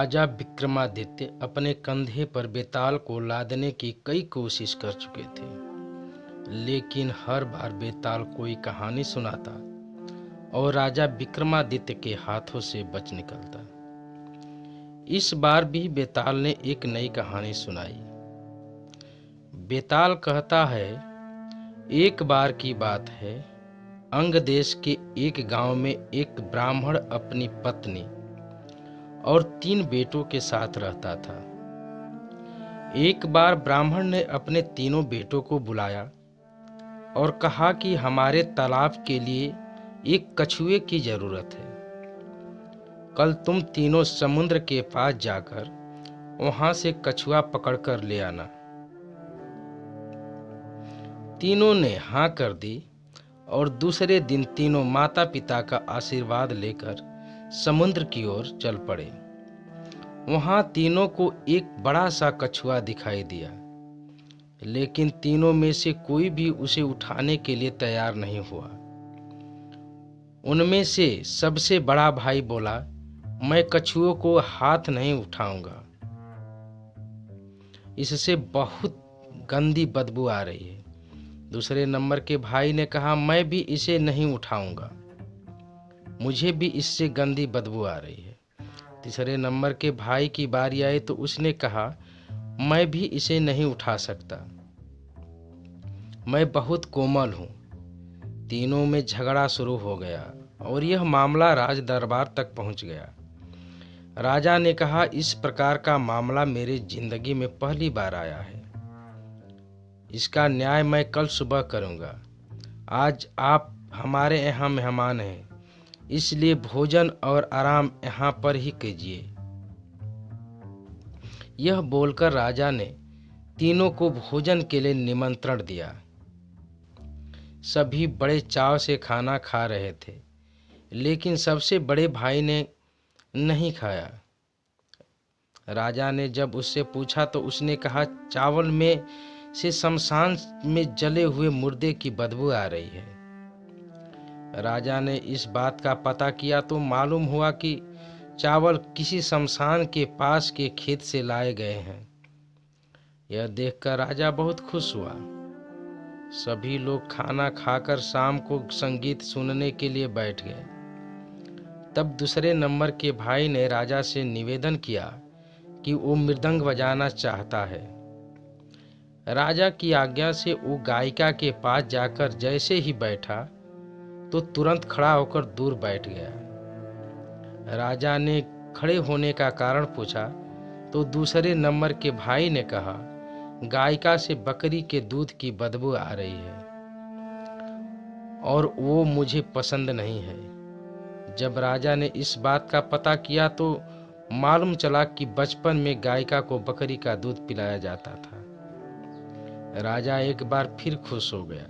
राजा विक्रमादित्य अपने कंधे पर बेताल को लादने की कई कोशिश कर चुके थे, लेकिन हर बार बेताल कोई कहानी सुनाता और राजा विक्रमादित्य के हाथों से बच निकलता। इस बार भी बेताल ने एक नई कहानी सुनाई। बेताल कहता है, एक बार की बात है, अंग देश के एक गांव में एक ब्राह्मण अपनी पत्नी और 3 बेटों के साथ रहता था। एक बार ब्राह्मण ने अपने तीनों बेटों को बुलाया और कहा कि हमारे तालाब के लिए एक कछुए की जरूरत है। कल तुम तीनों समुद्र के पास जाकर वहां से कछुआ पकड़कर ले आना। तीनों ने हाँ कर दी और दूसरे दिन तीनों माता पिता का आशीर्वाद लेकर समुद्र की ओर चल पड़े। वहां तीनों को एक बड़ा सा कछुआ दिखाई दिया, लेकिन तीनों में से कोई भी उसे उठाने के लिए तैयार नहीं हुआ। उनमें से सबसे बड़ा भाई बोला, मैं कछुओं को हाथ नहीं उठाऊंगा, इससे बहुत गंदी बदबू आ रही है। दूसरे नंबर के भाई ने कहा, मैं भी इसे नहीं उठाऊंगा, मुझे भी इससे गंदी बदबू आ रही है। तीसरे नंबर के भाई की बारी आई तो उसने कहा, मैं भी इसे नहीं उठा सकता, मैं बहुत कोमल हूं। तीनों में झगड़ा शुरू हो गया और यह मामला राज दरबार तक पहुंच गया। राजा ने कहा, इस प्रकार का मामला मेरी जिंदगी में पहली बार आया है। इसका न्याय मैं कल सुबह करूंगा। आज आप हमारे यहाँ मेहमान हैं, इसलिए भोजन और आराम यहाँ पर ही कीजिए। यह बोलकर राजा ने तीनों को भोजन के लिए निमंत्रण दिया। सभी बड़े चाव से खाना खा रहे थे, लेकिन सबसे बड़े भाई ने नहीं खाया। राजा ने जब उससे पूछा तो उसने कहा, चावल में से शमशान में जले हुए मुर्दे की बदबू आ रही है। राजा ने इस बात का पता किया तो मालूम हुआ कि चावल किसी शमशान के पास के खेत से लाए गए हैं। यह देखकर राजा बहुत खुश हुआ। सभी लोग खाना खाकर शाम को संगीत सुनने के लिए बैठ गए। तब दूसरे नंबर के भाई ने राजा से निवेदन किया कि वो मृदंग बजाना चाहता है। राजा की आज्ञा से वो गायिका के पास जाकर जैसे ही बैठा तो तुरंत खड़ा होकर दूर बैठ गया। राजा ने खड़े होने का कारण पूछा तो दूसरे नंबर के भाई ने कहा, गायिका से बकरी के दूध की बदबू आ रही है और वो मुझे पसंद नहीं है। जब राजा ने इस बात का पता किया तो मालूम चला कि बचपन में गायिका को बकरी का दूध पिलाया जाता था। राजा एक बार फिर खुश हो गया।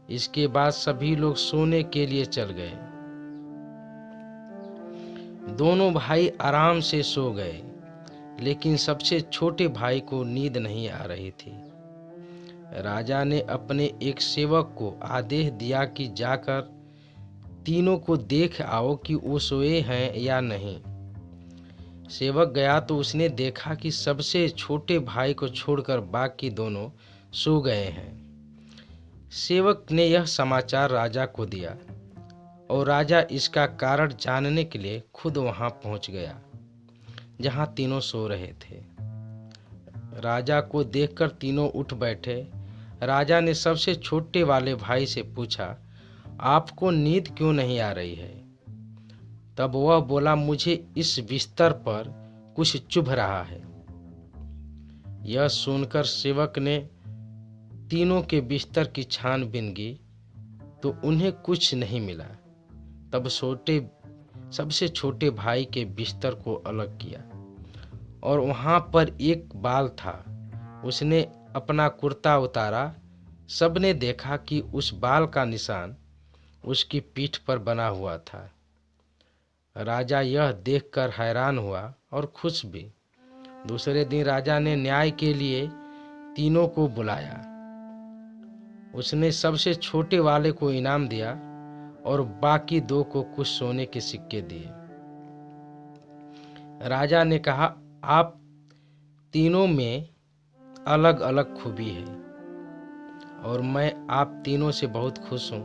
इसके बाद सभी लोग सोने के लिए चल गए। दोनों भाई आराम से सो गए, लेकिन सबसे छोटे भाई को नींद नहीं आ रही थी। राजा ने अपने एक सेवक को आदेश दिया कि जाकर तीनों को देख आओ कि वो सोए हैं या नहीं। सेवक गया तो उसने देखा कि सबसे छोटे भाई को छोड़कर बाकी दोनों सो गए हैं। सेवक ने यह समाचार राजा को दिया और राजा इसका कारण जानने के लिए खुद वहां पहुंच गया जहां तीनों सो रहे थे। राजा को देखकर तीनों उठ बैठे। राजा ने सबसे छोटे वाले भाई से पूछा, आपको नींद क्यों नहीं आ रही है? तब वह बोला, मुझे इस बिस्तर पर कुछ चुभ रहा है। यह सुनकर सेवक ने तीनों के बिस्तर की छानबीन की तो उन्हें कुछ नहीं मिला। तब सबसे छोटे भाई के बिस्तर को अलग किया और वहां पर एक बाल था। उसने अपना कुर्ता उतारा। सबने देखा कि उस बाल का निशान उसकी पीठ पर बना हुआ था। राजा यह देखकर हैरान हुआ और खुश भी। दूसरे दिन राजा ने न्याय के लिए तीनों को बुलाया। उसने सबसे छोटे वाले को इनाम दिया और बाकी 2 को कुछ सोने के सिक्के दिए। राजा ने कहा, आप तीनों में अलग अलग खूबी है और मैं आप तीनों से बहुत खुश हूँ।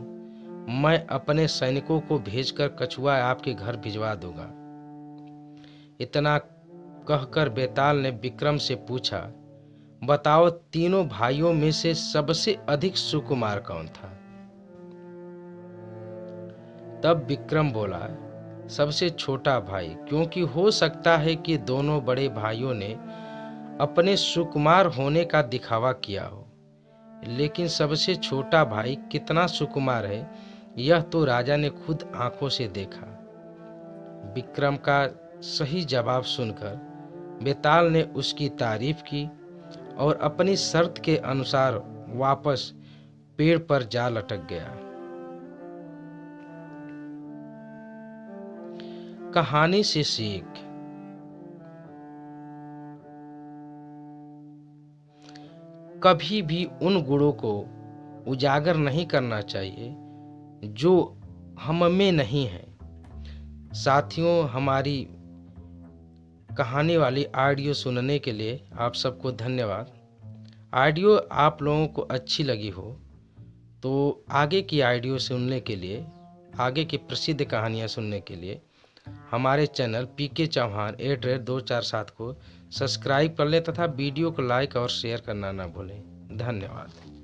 मैं अपने सैनिकों को भेजकर कछुआ आपके घर भिजवा दूंगा। इतना कहकर बेताल ने विक्रम से पूछा, बताओ तीनों भाइयों में से सबसे अधिक सुकुमार कौन था? तब विक्रम बोला, सबसे छोटा भाई, क्योंकि हो सकता है कि दोनों बड़े भाइयों ने अपने सुकुमार होने का दिखावा किया हो, लेकिन सबसे छोटा भाई कितना सुकुमार है यह तो राजा ने खुद आंखों से देखा। विक्रम का सही जवाब सुनकर बेताल ने उसकी तारीफ की और अपनी शर्त के अनुसार वापस पेड़ पर जा लटक गया। कहानी से सीख। कभी भी उन गुणों को उजागर नहीं करना चाहिए जो हम में नहीं है। साथियों, हमारी कहानी वाली ऑडियो सुनने के लिए आप सबको धन्यवाद। ऑडियो आप लोगों को अच्छी लगी हो तो आगे की ऑडियो सुनने के लिए, आगे की प्रसिद्ध कहानियाँ सुनने के लिए हमारे चैनल पीके चौहान @247 को सब्सक्राइब कर लें तथा वीडियो को लाइक और शेयर करना ना भूलें। धन्यवाद।